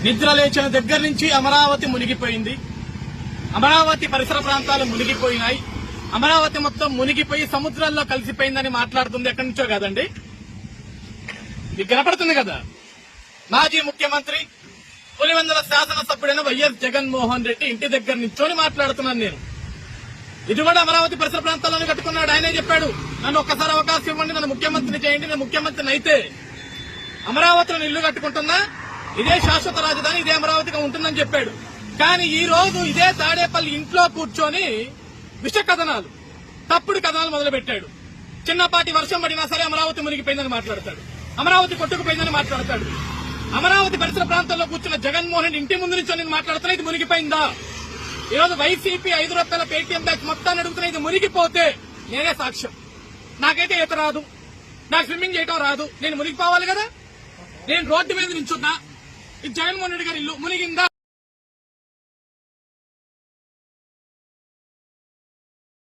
నిద్ర లేచిన దగ్గర నుంచి అమరావతి మునిగిపోయింది. అమరావతి పరిసర ప్రాంతాలు మునిగిపోయినాయి. అమరావతి మొత్తం మునిగిపోయి సముద్రంలో కలిసిపోయిందని మాట్లాడుతుంది ఎక్కడి నుంచో కాదండి, మీకు కనపడుతుంది కదా. మాజీ ముఖ్యమంత్రి పులివెందుల శాసనసభ్యుడైన వైఎస్ జగన్మోహన్ రెడ్డి ఇంటి దగ్గర నుంచోని మాట్లాడుతున్నాను నేను. ఇది కూడా అమరావతి పరిసర ప్రాంతాల్లోనే కట్టుకున్నాడు. ఆయనే చెప్పాడు, నన్ను ఒక్కసారి అవకాశం ఇవ్వండి, నన్ను ముఖ్యమంత్రిని చేయండి, నేను ముఖ్యమంత్రిని అయితే అమరావతిలో ఇల్లు కట్టుకుంటున్నా, ఇదే శాశ్వత రాజధాని, ఇదే అమరావతిగా ఉంటుందని చెప్పాడు. కానీ ఈ రోజు ఇదే తాడేపల్లి ఇంట్లో కూర్చొని విష కథనాలు, తప్పుడు కథనాలు మొదలుపెట్టాడు. చిన్నపాటి వర్షం పడినా సరే అమరావతి మునిగిపోయిందని మాట్లాడతాడు, అమరావతి కొట్టుకుపోయిందని మాట్లాడతాడు. అమరావతి పరిసర ప్రాంతాల్లో కూర్చున్న జగన్మోహన్ రెడ్డి ఇంటి ముందు నుంచి నేను మాట్లాడుతున్నా, ఇది మునిగిపోయిందా? ఈరోజు వైసీపీ 5 రూపాయల పేటీఎం బ్యాగ్ మొత్తాన్ని అడుగుతున్నా, ఇది మునిగిపోతే నేనే సాక్ష్యం. నాకైతే ఈత రాదు, నాకు స్విమ్మింగ్ చేయటం రాదు, నేను మునిగిపోవాలి కదా. నేను రోడ్డు మీద నించున్నా, ఇది జగన్మోహన్ రెడ్డి గారి ఇల్లు మునిగిందా?